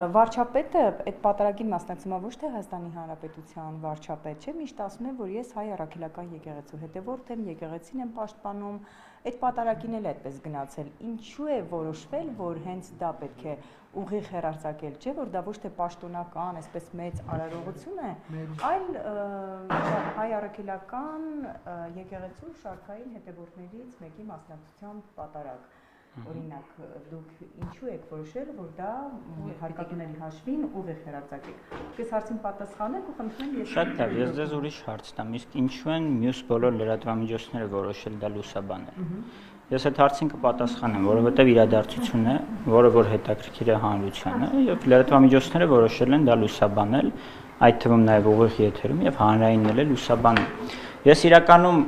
Վարչապետը այդ պատարագին մասնակցում է ոչ թե Հայաստանի Հանրապետության վարչապետ չէ, միշտ ասում է, որ ես հայ առաքելական եկեղեցու հետևորդ եմ, եկեղեցին եմ պաշտպանում, այդ պատարագին էլ այդպես գնացել։ Ինչու է որոշվել, որ հենց դա պետք է ուղիղ հեռարձակել, չէ, որ դա ոչ թե պաշտոնական, այսպես մեծ արարողություն է, այլ հայ առաքելական եկեղեցու շարքային հետևորդներից մեկի մասնակցության պատարագ։ Օրինակ, դուք ինչու եք որոշել, որ դա հարկատուների հաշվին ուղիղ հեռարձակեք։ Այս հարցին պատասխանեք ու խնդրում եմ ես։ Շատ լավ, ես ձեզ ուրիշ հարց տամ, իսկ ինչու են մյուս բոլոր լրատվամիջոցները որոշել դա լուսաբանել։ Ես այդ հարցին կպատասխանեմ, որովհետև իրադարձություն է, որը որ հետաքրքիր է հանրությանը, եւ լրատվամիջոցները որոշել են դա լուսաբանել, այդ թվում նաեւ ուղիղ եթերում եւ հանրայինն էլ լուսաբանել։ Ես իրականում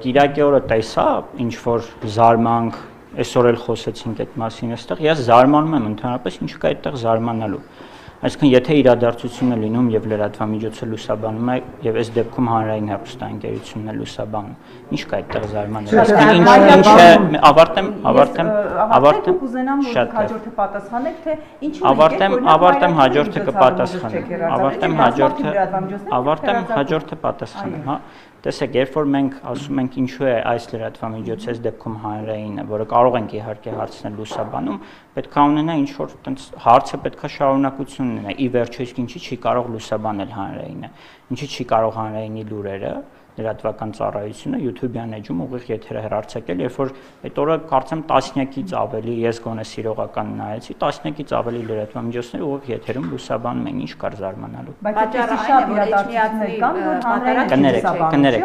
Կիրակի օրը տեսա ինչ որ զարմանք Այսօր էլ խոսեցինք այդ մասին այստեղ, ես զարմանում եմ ընդհանրապես ինչ կա այդտեղ զարմանալու։ Այսինքն եթե իրադարձությունն է լինում եւ լրատվամիջոցը լուսաբանում է եւ այս դեպքում հանրային հեռուստաընկերությունն է լուսաբանում, ինչ կա այդտեղ զարմանալու։ Ինչ է, ավարտեմ, կուզենամ որ հաջորդը պատասխանեք, թե ինչու ավարտեմ հաջորդը կպատասխանեմ, ավարտեմ հաջորդը պատասխանեմ, հա։ Տեսեք, երբ որ մենք ասում ենք ինչու է այս լրատվամիջոցը այս դեպքում հանրայինը, որը կարող ենք իհարկե հարցնել լուսաբանում, պետք է ունենա ինչ որ տենց հարցը պետք է շարունակություն ունենա։ Ի վերջո իսկ ինչի չի կարող լուսաբանել հանրայինը, ինչի չի կարող հանրայինի լուրերը լրատվական ծառայությունը YouTube-յան էջում ուղիղ եթերը հեռարձակել, երբ որ այդ օրը կարծեմ տասնյակից ավելի, ես գոնե սիրողական նայեցի, տասնյակից ավելի լրատվամիջոցներ ուղիղ եթերում լուսաբանում են, ինչ կար զարմանալու։ Բայց այդպեսի շատ իրադարձություններ կան, որ հանրայինը լուսաբանում,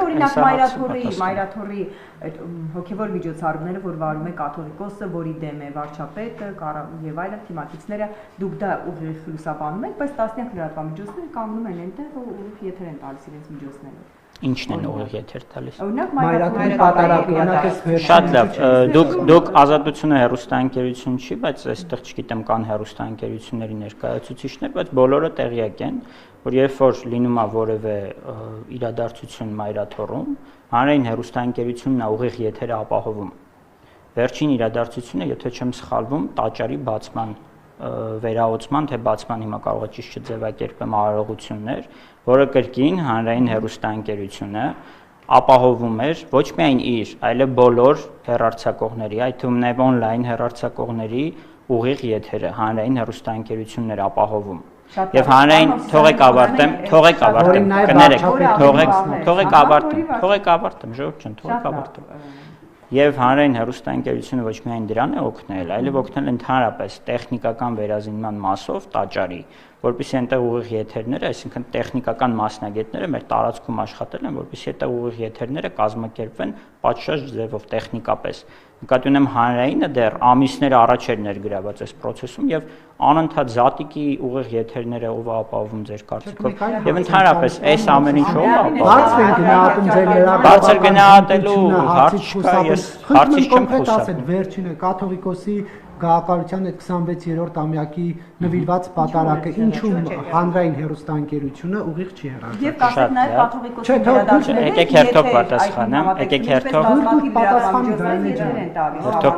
օրինակ Մայրաթորի այդ հոգևոր միջոցառումները, որ վարում է կաթողիկոսը, որի դեմ է վարչապետը եւ այլն թիմակիցները, դուք դա ուղիղ լուսաբանում եք, բայց տասնյակ լրատվամիջոցներ կանգնում են այնտեղ, որ ուղիղ եթեր են տալիս իրենց միջոցներով։ Ինչն են ուղիղ եթեր տալիս։ Օրինակ Մայրաթորի պատարագը Շատ լավ, դուք ազատությունը հեռուստաընկերություն չի, բայց այստեղ չգիտեմ կան հեռուստաընկերությունների ներկայացուցիչներ, բայց բոլորը տեղյակ են, որ երբ որ լինում է որևէ իրադարձություն Մայրաթորում, հանրային հեռուստաընկերությունն է ուղիղ եթերը ապահովում։ Վերջին իրադարձությունը, եթե չեմ սխալվում, տաճարի բացման վերահոսման թե բացման հիմա կարող է ճիշտ չձևակերպեմ արարողություններ, որը կրկին հանրային հեռուստաընկերությունը ապահովում էր ոչ միայն իր, այլև բոլոր հեռարձակողների, այդ թվում նաև on-line հեռարձակողների ուղիղ եթերը հանրային հեռուստաընկերությունն էր ապահովում։ Եվ հանրային թողեք ավարտեմ, կներեք, թողեք ավարտեմ, ժողովուրդ ջան, թողեք ավարտեմ։ Եվ հանրային հեռուստաընկերությունը ոչ միայն դրան է օգնել, այլև օգնել ընդհանրապես տեխնիկական վերազինման մասով տաճարի, որպեսզի այնտեղ ուղիղ եթերները, այսինքն տեխնիկական մասնագետները մեր տարածքում աշխատել են, որպեսզի այդտեղ ուղիղ եթերները կազմակերպվեն պատշաճ ձևով տեխնիկապես։ Նկատի ունեմ հանրայինը դեռ ամիսներ առաջ էր ներգրաված այս process-ում եւ անընդհատ զատիկի ուղիղ եթերները ով է ապահովում ձեր կարծիքով եւ ընդհանրապես այս ամեն ինչ ով է ապահովում։ Բարձր գնահատելու հարց չկա, ես հարցից չեմ խոսում։ Վերջինը կաթողիկոսի գաղափարության այդ 26-րդ ամյակի նվիրված պատարակը ինչու հանրային հեռուստաընկերությունը ուղիղ չի հեռարձակում։ Եվ կասեք նաև կաթողիկոսի վերադարձները, եկեք հերթով պատասխանեմ, եկեք հերթով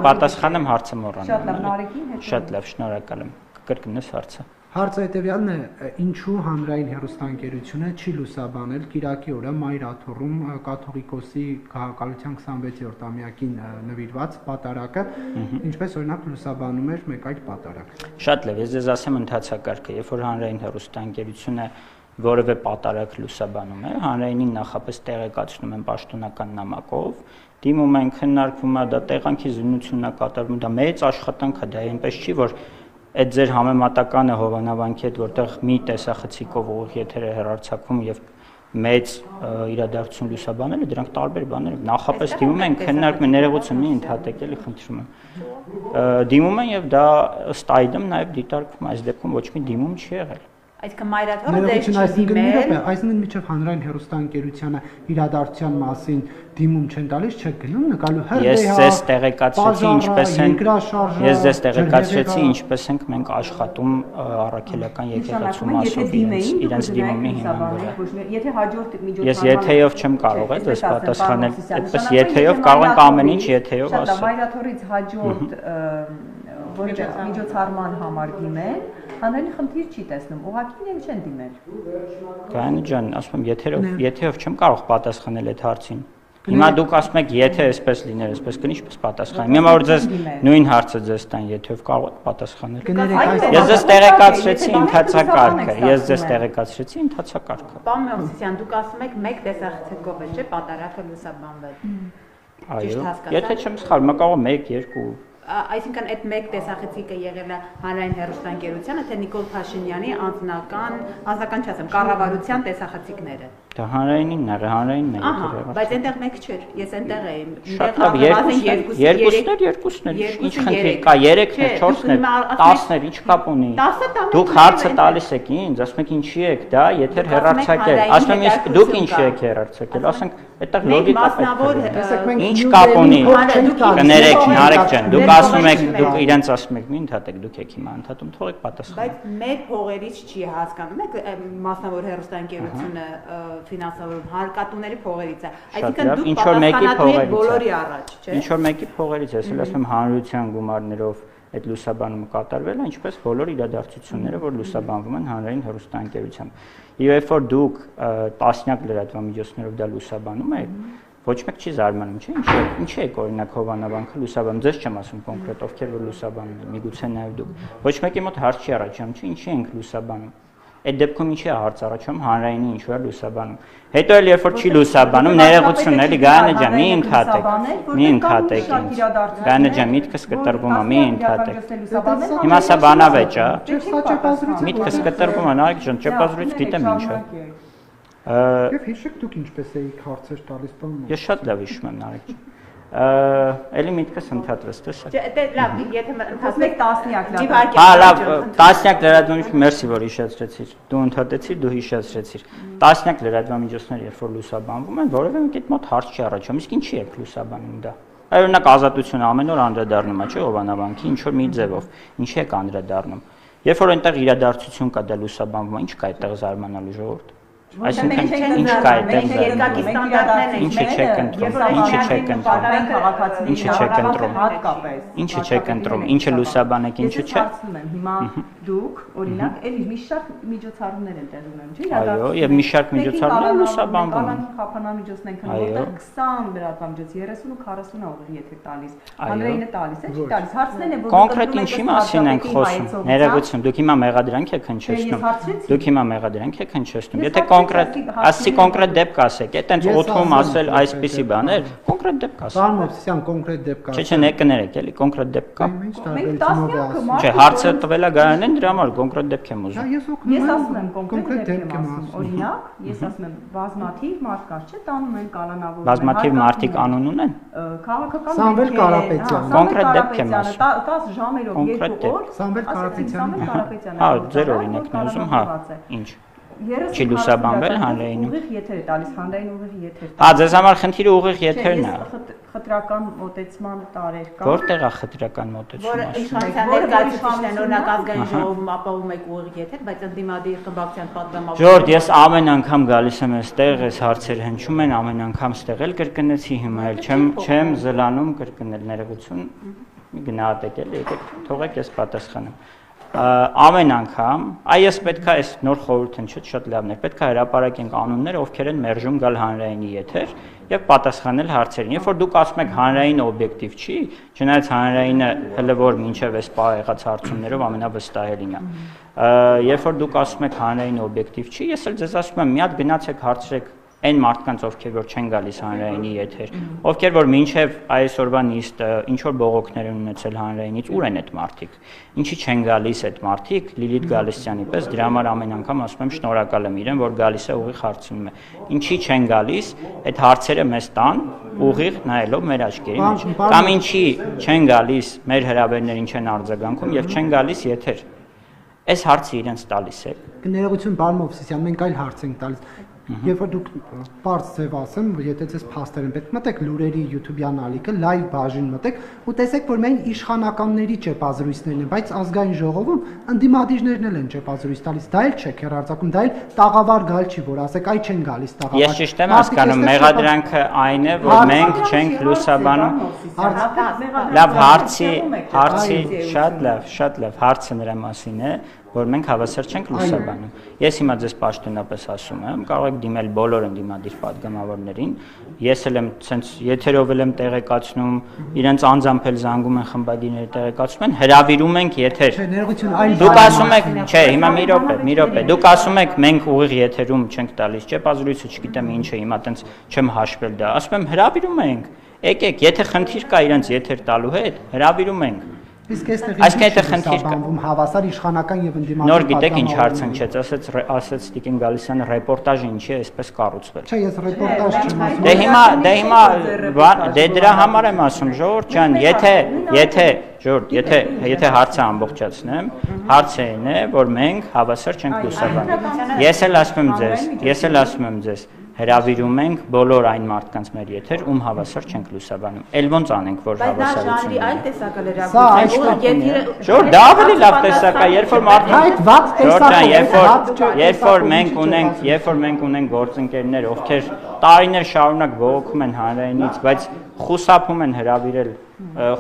պատասխանեմ հարցը մոռանամ։ Շատ լավ, շնորհակալ եմ։ Կկրկնես հարցը։ Հարցը հետևյալն է, ինչու հանրային հեռուստաընկերությունը չի լուսաբանել Կիրակի օրը Մայրաթորում կաթողիկոսի գահակալության 26-րդ ամյակին նվիրված պատարակը, ինչպես օրինակ լուսաբանում էր մեկ այլ պատարակ։ Շատ լավ, ես ձեզ ասեմ ընթացակարգը, երբ որ հանրային հեռուստաընկերությունը որևէ պատարակ լուսաբանում է, հանրայինին նախապես տեղեկացնում են պաշտոնական նամակով, դիմում են, քննարկվում է, դա տեղանքի զինությունն է կատարվում, դա մեծ աշխատանք է, դա այնպես չի, որ այդ ձեր համեմատականը Հովանավանքի հետ, որտեղ մի տեսախցիկով ուղիղ եթերը հեռարձակվում եւ մեծ իրադարձություն լուսաբանելը, դրանք տարբեր բաներ են։ Նախապես դիմում են, քննարկում են, ներողություն մի ընդհատեք, էլի խնդրում եմ։ Դիմում են եւ դա ըստ այդմ նաեւ դիտարկվում, այս դեպքում ոչ մի դիմում չի եղել։ Այսինքն Մայրաթորը դեռ չի դիմել։ Այսինքն միջև հանրային հեռուստաընկերությանը իրադարձության մասին դիմում չեն տալիս, չեք գնում նկարելու Ես ձեզ տեղեկացրեցի ինչպես ենք մենք աշխատում առաքելական եկեղեցու մասով իրենց դիմումի հիման վրա։ Եթե հաջորդ միջոցառումը Ես եթեով չեմ կարող ձեզ պատասխանել, այդպես եթեով կարող ենք ամեն ինչ եթեով ասել։ Մայրաթորից հաջորդ որևէ միջոցառման համար դիմել, հանրային խնդիր չի տեսնում, ուղղակի իրենք չեն դիմել։ Գայանի ջան, ասում եմ, եթեով չեմ կարող պատասխանել այդ հարցին։ Հիմա դուք ասում եք, եթե այսպես լիներ, այսպես կնի ինչպես պատասխանել։ Հիմա որ ձեզ նույն հարցը ձեզ տան, եթեով կարող եք պատասխանել։ Ես ձեզ տեղեկացրեցի ընթացակարգը, ես ձեզ տեղեկացրեցի ընթացակարգը։ Պարոն Մովսիսյան, դուք ասում եք մեկ տեսախցիկով է, չէ՞, պատարակը լուսաբանվել։ Այո, եթե չեմ սխալվում, մա կարող 1-2 Այսինքն այդ մեկ տեսախցիկը եղել է հանրային հեռուստաընկերությանը, թե Նիկոլ Փաշինյանի անձնական չասեմ, կառավարության տեսախցիկները։ Դա հանրայինին ա, հանրայինն է եղել։ Բայց այնտեղ մեկ չէր, ես այնտեղ էի։ Շատ լավ, երկուսներ, ինչ խնդիր կա, 3-ներ, 4-ներ, 10-ներ, ինչ կապ ունի։ Դուք հարցը տալիս եք ինձ, ասում եք ինչի եք դա, եթե հեռարձակել, ասում եմ ես դուք ինչի եք հեռարձակել, ասենք այդտեղ լոգիկա պետք է։ Ինչ կապ ունի։ Կներեք, Նարեկ ջան, դուք ասում եք, դուք իրենց ասում եք, մի ընդհատեք, դուք եք հիմա ընդհատում, թողեք պատասխանը։ Բայց մեր փողերից չի հասկանում եք մասնավոր հեռուստաընկերությունը ֆինանսավորում հարկատուների փողերից է։ Այսինքն դուք պատասխանատու եք բոլորի առաջ, չէ՞։ Ինչ որ մեկի փողերից է, ասել ասում հանրության գումարներով այդ լուսաբանումը կատարվել է, ինչպես բոլոր իրադարձությունները, որ լուսաբանվում են հանրային հեռուստաընկերությամբ։ Եվ երբ որ դուք տասնյակ լրատվամիջոցներով դա լուսաբանում եք, ոչ մեկ չի զարմանում, չէ՞, ինչ է օրինակ Հովանավանքը լուսաբանում, ձեզ չեմ ասում կոնկրետ ովքեր որ լուսաբանում են, միգուցե նաև դուք։ Ոչ մեկի մոտ հարց չի առաջանում, չէ՞, ինչի ենք լուսաբանում։ Այդ դեպքում ինչի է հարց առաջանում հանրայինի ինչ որ լուսաբանում։ Հետո էլ երբ որ չի լուսաբանում, ներողություն էլի Գայանե ջան, մի ընդհատեք։ Գայանե ջան, միտքս կտրվում է, մի ընդհատեք։ Հիմա սա բանավեճ է։ Միտքս կտրվում է, Նարեկ ջան, ճեպազրույց գիտեմ ինչ է։ Եվ հիշեք դուք ինչպես էիք հարցեր տալիս բանը։ Ես շատ լավ հիշում եմ, Նարեկ ջան։ Էլի միտքս ընդհատվեց, տեսա։ Դե լավ, եթե ընդհատեք տասնյակ Հա, լավ, տասնյակ լրատվամիջոցներ, մերսի որ հիշեցրեցիր։ Դու ընդհատեցիր, դու հիշեցրեցիր։ Տասնյակ լրատվամիջոցներ, երբ որ լուսաբանվում են, որևէ մեկի մոտ հարց չի առաջանում, իսկ ինչի է լուսաբանում դա։ Օրինակ ազատությունը ամեն օր անդրադառնում է, չէ՞, Հովանավանքի, ինչ որ մի ձևով, ինչի է անդրադառնում։ Երբ որ այնտեղ իրադարձություն կա, դա լուսաբանվում է, ինչ կա այդտեղ զարմանալու ժողովուրդ։ Այսինքն ինչ կա այդտեղ երկակի ստանդարտներն են։ Ինչի չեք ընտրում, ինչի չեք ընտրում, ինչը լուսաբանեք, ինչը չէ։ Հիմա դուք օրինակ էլի մի շարք միջոցառումներ են տեղ ունենում, չէ՞։ Այո, եւ մի շարք միջոցառումներ լուսաբանվում են։ Խափանամիջոցն են քնում, որտեղ 20 լրատվամիջոց 30 ու 40 ուղիղ եթե տալիս։ Հանրայինը տալիս է, չի տալիս։ Հարցնեն է որ կոնկրետ ինչի մասին ենք խոսում։ Ներողություն, դուք հիմա մեղադրանք եք հնչեցնում։ Դուք հիմա մեղադրանք եք հնչեցնում։ Եթե կոնկրետ, ասի կոնկրետ դեպք ասեք, այտենց օթում ասել այսպիսի բաներ, կոնկրետ դեպք ասեք։ Պարոն Մովսիսյան, կոնկրետ դեպք ասեք։ Չէ, ներկներեք, էլի կոնկրետ դեպք կա։ Մենք տասնյակ Չէ, հարցը տվել է Գայանեն, դրա համար կոնկրետ դեպք եմ ուզում։ Ես ասում եմ կոնկրետ դեպք եմ ասում։ Օրինակ, ես ասում եմ բազմաթիվ մարդկանց չէ տանում են կալանավորում։ Բազմաթիվ մարդիկ անուն ունեն։ Քաղաքական Սամվել Կարապետյան։ Կոնկրետ դեպք եմ ասում։ 10 ժամերով 2 օր Սամվել Կարապետյան։ Հա, ձեր օրինակն եմ ուզում, հա, ինչ։ Չի լուսաբանվել հանրայինում։ Ուղիղ եթեր է տալիս, հանրային ուղիղ եթեր։ Հա, ձեզ համար խնդիրը ուղիղ եթերն է։ Խտրական մոտեցման տարեր կա։ Որտեղ է խտրական մոտեցումը։ Որ իշխանության ներկայացուցիչներն օրինակ ազգային ժողովում ապահովում եք ուղիղ եթեր, բայց ընդդիմադիր խմբակցության պատգամավոր։ Ժորդ, ես ամեն անգամ գալիս եմ այստեղ, այս հարցերը հնչում են, ամեն անգամ ստեղ էլ կրկնեցի, հիմա էլ չեմ զլանում կրկնել, ներողություն։ Մի գնահատեք էլ, եկեք, թողեք ես պատասխանեմ։ Ամեն անգամ, այս պետքա այս նոր խորհուրդն չէ, շատ լավն է, պետքա հրապարակենք անունները, ովքեր են մերժում գալ հանրայինի եթեր եւ պատասխանել հարցերին։ Երբ որ դուք ասում եք հանրայինը օբյեկտիվ չի, չնայած հանրայինը հələ որ մինչեւ այս պահ եղած հարցումներով ամենավստահելին է։ Երբ որ դուք ասում եք հանրայինը օբյեկտիվ չի, ես էլ ձեզ ասում եմ, մի հատ գնացեք հարցրեք այն մարդկանց, ովքեր որ չեն գալիս հանրայինի եթեր, ովքեր որ մինչև այսօրվա նիստը ինչ որ բողոքներ են ունեցել հանրայինից, ուր են այդ մարդիկ, ինչի չեն գալիս այդ մարդիկ, Լիլիթ Գալստյանի պես, դրա համար ամեն անգամ ասում եմ շնորհակալ եմ իրեն, որ գալիս է ուղիղ հարցնում է, ինչի չեն գալիս, այդ հարցերը մեզ տան ուղիղ նայելով մեր աչքերի մեջ, կամ ինչի չեն գալիս մեր հրավերներին չեն արձագանքում եւ չեն գալիս եթեր, այս հարցը իրենց տալիս է։ Ներողություն, պարոն Մովսիսյան, մենք այլ հարց ենք տալիս։ Երբ որ դուք բարձ ձև ասեմ, եթե ձեզ փաստեր են պետք, մտեք լուրերի YouTube-յան ալիքը, լայվ բաժին մտեք ու տեսեք, որ մենք իշխանականների ճեպազրույցներն են, բայց ազգային ժողովում ընդդիմադիրներն էլ են ճեպազրույց տալիս, դա էլ չէ քերարձակում, դա էլ տաղավար գալ չի, որ ասեք, այ չեն գալիս տաղավար։ Ես ճիշտ եմ հասկանում, մեղադրանքը այն է, որ մենք չենք լուսաբանում։ Լավ, հարցի շատ լավ, հարցը նրա մասին է, որ մենք հավասար չենք լուսաբանում։ Ես հիմա ձեզ պաշտոնապես ասում եմ, կարող եք դիմել բոլոր ընդդիմադիր падգամավորներին, ես էլ եմ ցենց եթերով եմ տեղեկացնում, իրենց անձամբ էլ զանգում են խմբագիրները տեղեկացնում են, հրավիրում ենք եթեր։ Դուք ասում եք, չէ, հիմա մի րոպե, դուք ասում եք մենք ուղիղ եթերում չենք տալիս, ճեպազրույցը չգիտեմ ինչ է, հիմա տենց չեմ հաշվել դա, ասում եմ հրավիրում ենք, եկեք, եթե խնդիր կա իրենց եթեր տալու հետ, հրավիրում ենք։ Իսկ այստեղ խնդիր կա հավասար իշխանական եւ ընդդիմադիր։ Նոր գիտեք ինչ հարց հնչեց, ասեց Տիկին Գալիսյանը ռեպորտաժը ինչի է այսպես կառուցվել։ Չէ, ես ռեպորտաժ չեմ ասում։ Դե հիմա դրա համար եմ ասում, Ժողովուրդ ջան, եթե հարցը ամբողջացնեմ, հարցը այն է, որ մենք հավասար չենք լուսաբանում։ Ես էլ ասում եմ ձեզ, հրավիրում ենք բոլոր այն մարդկանց մեր եթեր, ում հավասար չենք լուսաբանում։ Էլ ոնց անենք, որ հավասարություն։ Բայց դա ժանրի այլ տեսակ է լրագրություն։ Ժողովուրդ, դա ավելի լավ տեսակ է, երբ որ մենք ունենք գործընկերներ, ովքեր տարիներ շարունակ բողոքում են հանրայինից, բայց խուսափում են հրավիրել,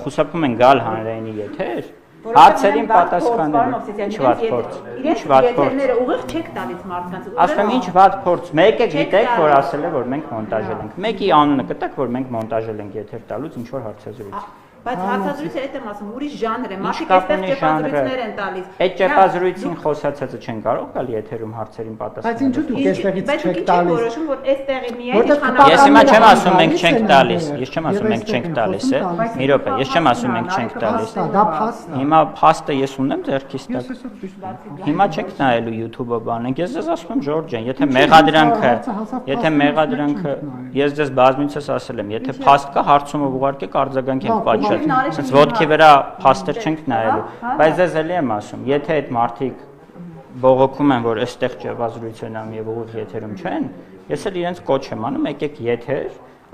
խուսափում են գալ հանրայինի եթեր, հարցերին պատասխանել, ինչ վատ փորձ։ Իրենց եթերները ուղիղ չեք տալիս մարդկանց։ Ասում եմ ինչ վատ փորձ։ Մեկը գիտեք, որ ասել է, որ մենք մոնտաժել ենք։ Մեկի անունը կտակ, որ մենք մոնտաժել ենք եթեր տալուց ինչ որ հարցազրույց։ Բայց հարցազրույցը այդ եմ ասում, ուրիշ ժանր է, մարդիկ այստեղ ճեպազրույցներ են տալիս։ Այդ ճեպազրույցին խոսացածը չեն կարող գալ եթերում հարցերին պատասխանել։ Բայց ինչու դուք այստեղից չեք տալիս։ Որոշում որ այստեղի միայն Ես հիմա չեմ ասում մենք չենք տալիս, ես չեմ ասում մենք չենք տալիս, մի րոպե, ես չեմ ասում մենք չենք տալիս։ Դա փաստ է։ Հիմա փաստը ես ունեմ ձեռքից տակ։ Հիմա չեք նայելու YouTube-ը բանենք։ Ես ձեզ ասում եմ Ժորժ ջան, եթե մեղադրանքը, ես ձեզ բազմիցս ասել եմ, եթե փաստ կա, հարցումը ուղարկեք, արձագանք ենք պատճառ։ Սենց ոտքի վրա փաստեր չենք նայելու, բայց ձեզ էլի եմ ասում, եթե այդ մարդիկ բողոքում են, որ այստեղ ճեպազրույց են անում եւ ուղիղ եթերում չեն, ես էլ իրենց կոչ եմ անում, եկեք եթեր,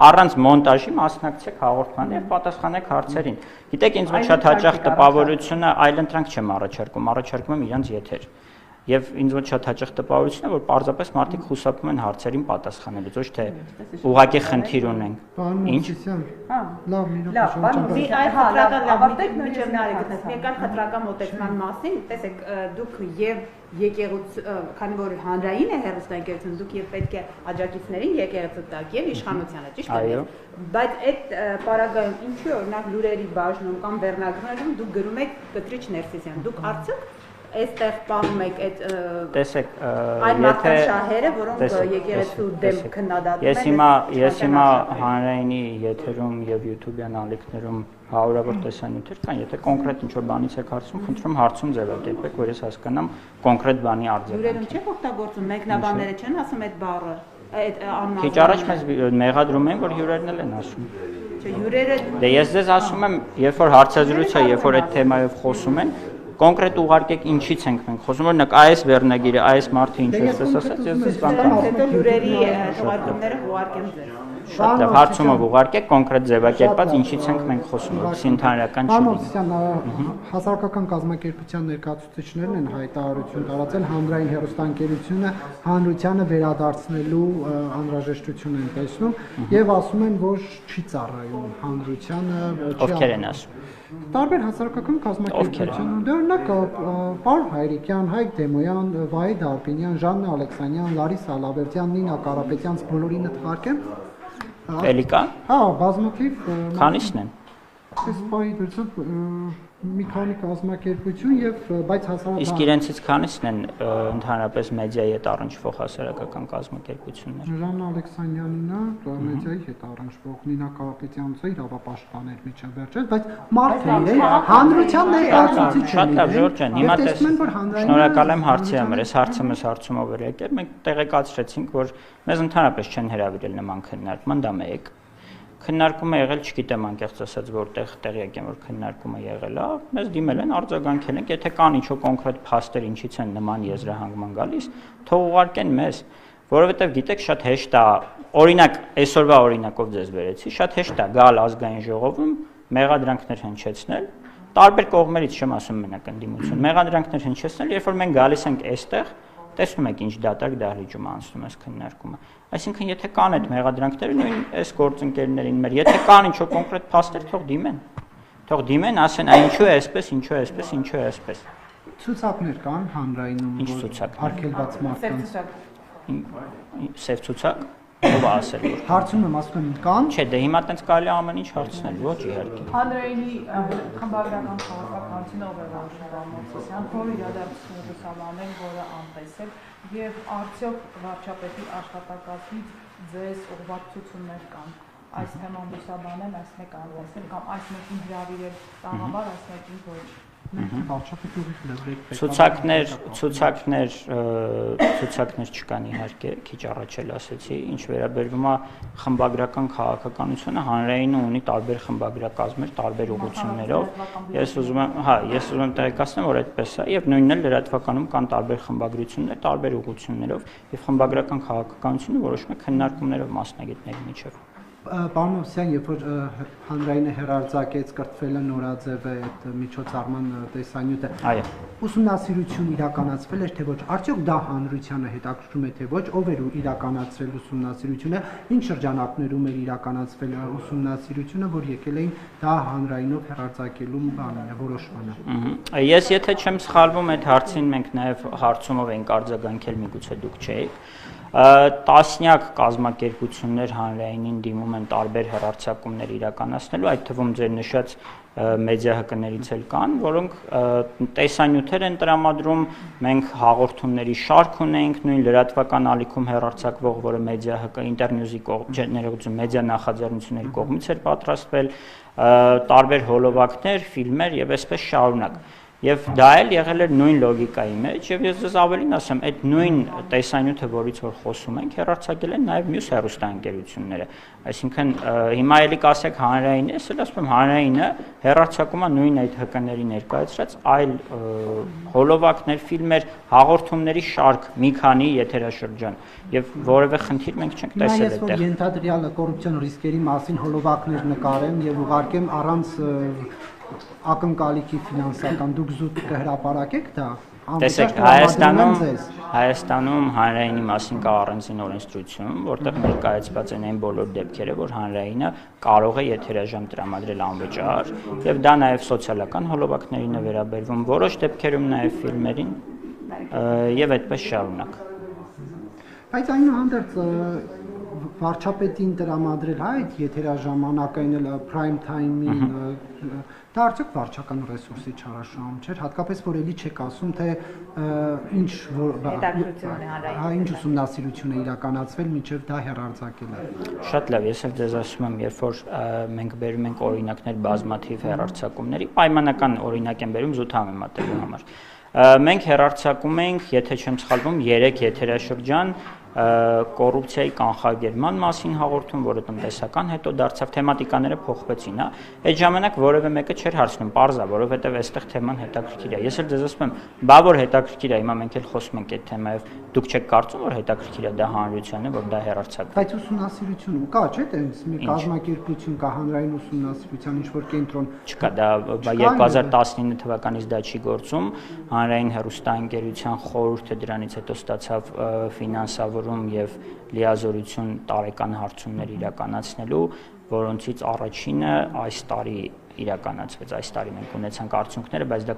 առանց մոնտաժի մասնակցեք հաղորդմանը եւ պատասխանեք հարցերին։ Գիտեք, ինձ մոտ շատ հաճախ տպավորությունը այլընտրանք չեմ առաջարկում եմ իրենց եթեր։ Եվ ինձ մոտ շատ հաճախ տպավորություն է, որ պարզապես մարդիկ խուսափում են հարցերին պատասխանելուց, ոչ թե ուղղակի խնդիր ունենք։ Ինչ։ Լավ, ավարտեք նույնիսկ նարեկնես։ Մեկան խտրական մոտեցման մասին, տեսեք, դուք եւ եկեղուց, քանի որ հանրային է հեռուստաընկերություն, դուք եւ պետք է աջակիցներին եկեղեցու տակ եւ իշխանությանը, ճիշտ է։ Բայց այդ պարագայում ինչու օրինակ լուրերի բաժնում կամ վերնագրերում դուք գրում եք Կտրիչ Ներսիսյան, դուք արդյոք այստեղ պահում եք այդ տեսեք, այն մարդկանց շահերը, որոնք եկեղեցու դեմ քննադատում են։ Ես հիմա հանրայինի եթերում եւ YouTube-յան ալիքներում հարյուրավոր տեսանյութեր կան, եթե կոնկրետ ինչ-որ բանից եք հարցում, խնդրում հարցում ձևակերպեք, որ ես հասկանամ կոնկրետ բանի արձագանքը։ Լուրերում չեք օգտագործում, մեկնաբանները չեն ասում այդ բառը, այդ անունը։ Քիչ առաջ մեզ մեղադրում են, որ հյուրերն էլ են ասում։ Չէ, հյուրերը։ Դե ես ձեզ ասում եմ, երբ որ հարցազրույց է, երբ որ այդ թեմայով խոսում են, կոնկրետ ուղարկեք ինչից ենք մենք խոսում, օրինակ այս վերնագիրը, այս մարդը ինչ է ասած, ես ձեզ կանգնեմ։ Հետո հյուրերի թողարկումները ուղարկեմ ձեզ։ Շատ լավ, հարցումով ուղարկեք կոնկրետ ձևակերպած ինչից ենք մենք խոսում, որպեսզի ընդհանրական չի լինի։ Հասարակական կազմակերպության ներկայացուցիչներն են հայտարարություն տարածել հանրային հեռուստաընկերությունը հանրությանը վերադարձնելու անհրաժեշտություն են տեսնում եւ ասում են, որ չի ծառայում հանրությանը, ովքեր են ասում։ Տարբեր հասարակական կազմակերպություններ, դե օրինակ Պարոն Հայրիկյան, Հայկ Դեմոյան, Վահե Դարբինյան, Ժաննա Ալեքսանյան, Լարիսա Ալավերդյան, Նինա Կարապետյանց բոլորին թվարկեմ։ Էլի կա։ Հա, բազմաթիվ։ Քանիսն են։ Այս պահի դրսով մի քանի կազմակերպություն եւ բայց հասարակական Իսկ իրենցից քանիսն են ընդհանրապես մեդիայի հետ առնչվող հասարակական կազմակերպություններ։ Ժաննա Ալեքսանյանինը մեդիայի հետ առնչվող, Նինա Կարապետյանցը իրավապաշտպաներ միջավերջել, բայց մարդը հանրության ներկայացուցիչ է։ Շատ լավ, Ժորժ ջան, հիմա շնորհակալ եմ հարցի համար, այս հարցը մեզ հարցումով էր եկել, մենք տեղեկացրեցինք, որ մեզ ընդհանրապես չեն հրավիրել նման քննարկման, դա մեկ։ Քննարկումը եղել, չգիտեմ անկեղծ ասած որտեղ տեղյակ եմ որ քննարկումը եղել է, մեզ դիմել են արձագանքել ենք, եթե կան ինչ-որ կոնկրետ փաստեր ինչից են նման եզրահանգման գալիս, թող ուղարկեն մեզ, որովհետև գիտեք, շատ հեշտ է, օրինակ, այսօրվա օրինակով ձեզ վերեցի, շատ հեշտ է գալ ազգային ժողովում, մեղադրանքներ հնչեցնել, տարբեր կողմերից չեմ ասում մենակ ընդդիմություն, մեղադրանքներ հնչեցնել, երբ որ մենք գալիս ենք այստեղ, տեսնում եք ինչ դատարկ դահլիճում անցնում է քննարկումը։ Այսինքն, եթե կան այդ մեղադրանքները, նույն այս գործընկերներին մեր, եթե կան ինչ-որ կոնկրետ փաստեր, թող դիմեն, ասեն, ինչու է այսպես, ինչու է այսպես, ինչու է այսպես։ Ցուցակներ կան հանրայինում, Ինչ ցուցակներ։ արգելված մարդկանց։ Սև ցուցակ, ով է ասել որ։ Հարցում եմ, ասում եմ, կան։ Չէ, դե հիմա տենց կարելի է ամեն ինչ հարցնել, ոչ իհարկե։ Հանրայինի խմբագրական քաղաքականությունը ով է որոշում Բամոսյան, որ իրադարձությունները լուսաբանել, որը անտեսել եւ արդյոք վարչապետի աշխատակազմից ձեզ ուղղվածություններ կան այս թեման լուսաբանել, այս մեկ անտեսել կամ այս մեկին հրավիրել տաղավար, այս մեկին ոչ։ Վարչապետի լրիվ ցուցակներ չկան իհարկե, քիչ առաջ էլ ասեցի, ինչ վերաբերվում է խմբագրական քաղաքականությունը, հանրայինը ունի տարբեր խմբագրակազմեր, տարբեր ուղղություններով։ Ես ուզում եմ տեղեկացնեմ, որ այդպես է, եւ նույնն էլ լրատվականում կան տարբեր խմբագրություններ, տարբեր ուղղություններով, եւ խմբագրական քաղաքականությունը որոշում է քննարկումներով մասնագետների միջև։ Պարոն Մովսյան, երբ որ հանրայինը հերարձակեց, կրթվել է նորաձև է այդ միջոցառման տեսանյութը, ուսումնասիրություն իրականացվել էր թե ոչ, արդյոք դա հանրությանը հետաքրքրում է թե ոչ, ով էր իրականացրել ուսումնասիրությունը, ինչ շրջանակներում էր իրականացվել ուսումնասիրությունը, որ եկել էին դա հանրայինով հերարձակելու որոշմանը։ Ես եթե չեմ սխալվում, այդ հարցին մենք նաև հարցումով ենք արձագանքել, միգուցե դուք չէիք։ Տասնյակ կազմակերպություններ հանրայինին դիմում են տարբեր հեռարձակումներ իրականացնելու, այդ թվում ձեր նշած մեդիա հկներից էլ կան, որոնք տեսանյութեր են տրամադրում, մենք հաղորդումների շարք ունենք, նույն լրատվական ալիքում հեռարձակվող, որը մեդիա հկ ինտերնյուզի ներողություն, մեդիա նախաձեռնությունների կողմից էր պատրաստվել, տարբեր հոլովակներ, ֆիլմեր եւ այսպես շարունակ։ Եվ դա էլ եղել էր նույն լոգիկայի մեջ, եւ ես ձեզ ավելին ասեմ, այդ նույն տեսանյութը, որից որ խոսում ենք, հեռարձակել են նաեւ մյուս հեռուստաընկերությունները։ Այսինքն հիմա էլի կասեք հանրային է, ասել ասում եմ հանրայինը հեռարձակում է նույն այդ ՀԿ-ների ներկայացրած այլ հոլովակներ, ֆիլմեր, հաղորդումների շարք, մի քանի եթերաշրջան, եւ որևէ խնդիր մենք չենք տեսել այդտեղ։ Ես որ ենթադրյալ կոռուպցիոն ռիսկերի մասին հոլովակներ նկարեմ եւ ուղարկեմ առանց ակնկալիքի ֆինանսական, դուք զուտ կհրապարակեք դա։ Տեսեք, Հայաստանում հանրայինի մասին կա առանձին օրենսդրություն, որտեղ ներկայացված են այն բոլոր դեպքերը, որ հանրայինը կարող է եթերաժամ տրամադրել անվճար, եւ դա նաեւ սոցիալական հոլովակներին է վերաբերվում, որոշ դեպքերում նաեւ ֆիլմերին եւ այդպես շարունակ։ Բայց այնուհանդերձ վարչապետին տրամադրել այդ եթերաժամանակային էլ prime time-ին դա արդյոք վարչական ռեսուրսի չարաշահում չէր, հատկապես որ էլի չեք ասում, թե ինչ ուսումնասիրություն է իրականացվել մինչև դա հեռարձակել է։ Շատ լավ, ես էլ ձեզ ասում եմ, երբ որ մենք բերում ենք օրինակներ բազմաթիվ հեռարձակումների, պայմանական օրինակ եմ բերում զուտ համեմատելու համար։ Մենք հեռարձակում ենք, եթե չեմ սխալվում, 3 եթերաշրջան կոռուպցիայի կանխարգելման մասին հաղորդում, որը տնտեսական հետո դարձավ, թեմատիկաները փոխվեցին, հա։ Այդ ժամանակ որևէ մեկը չէր հարցնում, պարզ է, որովհետև այստեղ թեման հետաքրքիր է։ Ես էլ ձեզ ասում եմ, բա որ հետաքրքիր է, հիմա մենք էլ խոսում ենք այդ թեմայով, դուք չեք կարծում, որ հետաքրքիր է դա հանրությանը, որ դա հեռարձակվի։ Բայց ուսումնասիրություն կա, չէ՞, տենց մի կազմակերպություն կա, հանրային ուսումնասիրության ինչ-որ կենտրոն։ Չկա, դա 2019 թվականից դա չի գործում, հանրային հեռուստաընկերության խորհուրդը դրանից հետո ստացավ ֆինանսավորում եւ լիազորություն տարեկան հարցումներ իրականացնելու, որոնցից առաջինը այս տարի իրականացվեց, այս տարի մենք ունեցանք արդյունքները, բայց դա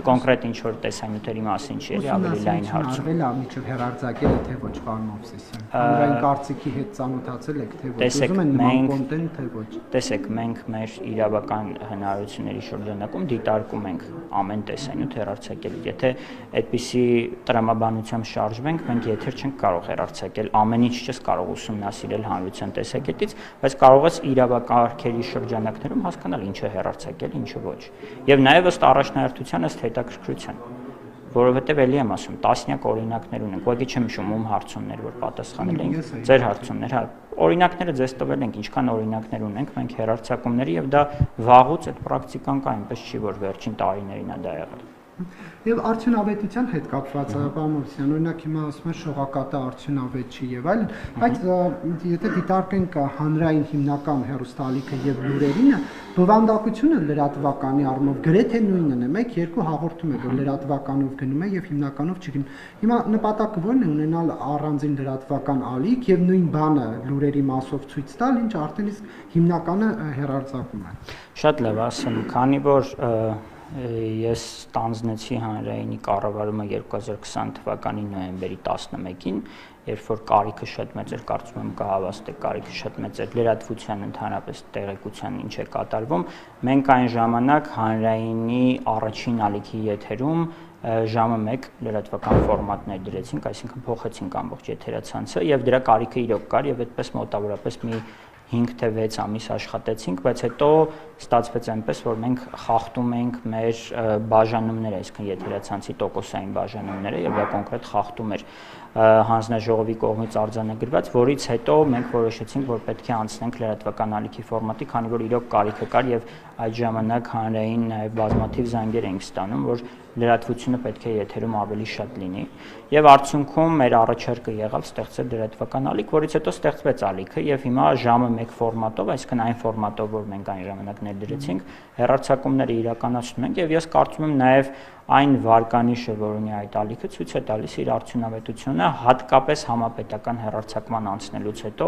կոնկրետ ինչ-որ տեսանյութերի մասին չի, ավելի լայն հարցում։ Արվել է միջև հեռարձակել է թե ոչ, պարոն Մովսեսյան։ Հանրային կարծիքի հետ ծանոթացել եք թե ոչ, ուզում են նման կոնտենտ թե ոչ։ Տեսեք, մենք մեր իրավական հնարավորությունների շրջանակում դիտարկում ենք ամեն տեսանյութ հեռարձակել։ Եթե այդպիսի տրամաբանությամբ շարժվենք, մենք եթեր չենք կարող հեռարձակել, ամեն ինչ չես կարող ուսումնասիրել հանրության տեսակետից, բայց կարող ես իրավակարգերի շրջանակներում հասկանալ ինչ հեռարձակել, ինչը ոչ։ Եվ նաև ըստ առաջնահերթության, ըստ հետաքրքրության, որովհետև էլի եմ ասում, տասնյակ օրինակներ ունենք, ուղղակի չեմ հիշում ում հարցումներ, որ պատասխանել ենք, ձեր հարցումներ, հա, օրինակները ձեզ տվել ենք, ինչքան օրինակներ ունենք մենք հեռարձակումների, եւ դա վաղուց այդ պրակտիկան կա, այնպես չի, որ վերջին տարիներին է դա եղել։ Եվ արդյունավետության հետ կապված պարոն Մովսյան, օրինակ հիմա ասում են շողակատը արդյունավետ չի եւ այլն, բայց եթե դիտարկենք հանրային հիմնական հեռուստաալիքը եւ լուրերինը, բովանդակությունը լրատվականի առումով գրեթե նույնն է, 1-2 հաղորդում է, որ լրատվականով գնում է եւ հիմնականով չգնում։ Հիմա նպատակը ո՞րն է ունենալ առանձին լրատվական ալիք եւ նույն բանը լուրերի մասով ցույց տալ, ինչ արդեն իսկ հիմնականը հեռարձակում է։ Շատ լավ ասեմ, քանի որ ես ստանձնեցի հանրայինի կառավարումը 2020 թվականի նոյեմբերի 11-ին, երբ որ կարիքը շատ մեծ էր, կարծում եմ կհավաստեք, կարիքը շատ մեծ էր լրատվության ընդհանրապես տեղեկության ինչ է կատարվում, մենք այն ժամանակ հանրայինի առաջին ալիքի եթերում ժամը 1 լրատվական ֆորմատներ դրեցինք, այսինքն փոխեցինք ամբողջ եթերացանցը եւ դրա կարիքը իրոք կար եւ այդպես մոտավորապես մի 5 թե 6 ամիս աշխատեցինք, բայց հետո ստացվեց այնպես, որ մենք խախտում ենք մեր բաժանումները, այսինքն եթերացանցի տոկոսային բաժանումները եւ դա կոնկրետ խախտում էր հանձնաժողովի կողմից արձանագրված, որից հետո մենք որոշեցինք, որ պետք է անցնենք լրատվական ալիքի ֆորմատի, քանի որ իրոք կարիքը կար եւ այդ ժամանակ հանրային նաեւ բազմաթիվ զանգեր էինք ստանում, որ լրատվությունը պետք է եթերում ավելի շատ լինի եւ արդյունքում մեր առաջարկը եղավ ստեղծել լրատվական ալիք, որից հետո ստեղծվեց ալիքը եւ հիմա ժամը 1 ֆորմատով, այսինքն այն ֆորմատով, որ մենք այն ժամանակ ներդրեցինք, հեռարձակումները իրականացնում ենք եւ ես կարծում եմ նաեւ այն վարկանիշը, որ ունի այդ ալիքը, ցույց է տալիս իր արդյունավետությունը, հատկապես համապետական հեռարձակման անցնելուց հետո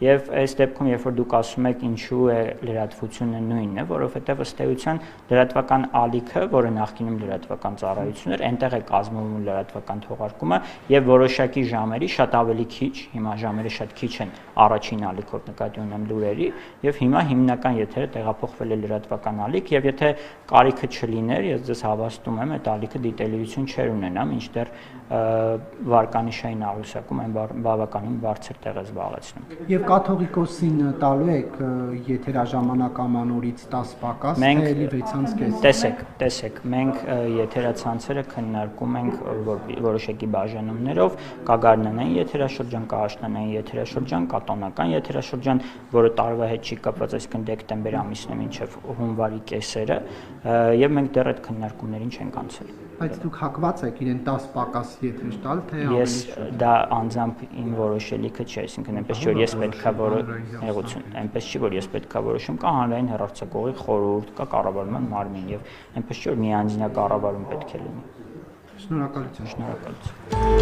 եւ այս դեպքում, երբ որ դուք ասում եք ինչու է լրատվությունը նույնն է, որովհետեւ ըստ էության լրատվական ալիքը, որը նախկինում լրատվական ծառայություն էր, այնտեղ է կազմվում լրատվական թողարկումը եւ որոշակի ժամերի շատ ավելի քիչ, հիմա ժամերը շատ քիչ են առաջին ալիքով նկատի ունեմ լուրերի եւ հիմա հիմնական եթերը տեղափոխվել է լրատվական ալիք եւ եթե կարիքը չլիներ, ես ձեզ հավաստում եմ այդ ալիքը դիտելիություն չէր ունենա, մինչդեռ վարկանիշային աղյուսակում այն բավականին բարձր տեղ է զբաղեցնում։ Եվ կաթողիկոսին տալու եք եթերաժամանակ ամանորից 10 պակաս, թե էլի 6.5։ Տեսեք, մենք եթերացանցերը քննարկում ենք որոշակի բաժանումներով, կա գարնանային եթերաշրջան, կա աշնանային եթերաշրջան, կա տոնական եթերաշրջան, որը տարվա հետ չի կապված, այսինքն դեկտեմբեր ամիսն է մինչև հունվարի կեսերը, եւ մենք դեռ այդ քննարկումներին չենք անցել։ Բայց դուք հակված եք իրեն 10 պակաս եթեր տալ, թե ավելի Ես դա անձամբ իմ որոշելիքը չէ, այսինքն այնպես չի, որ ես պետքա այնպես չի, որ ես պետքա որոշեմ, կա հանրային հեռարձակողի խորհուրդ, կա կառավարման մարմին եւ այնպես չի, որ միանձնյա կառավարում պետք է լինի։ Շնորհակալություն։ Շնորհակալություն։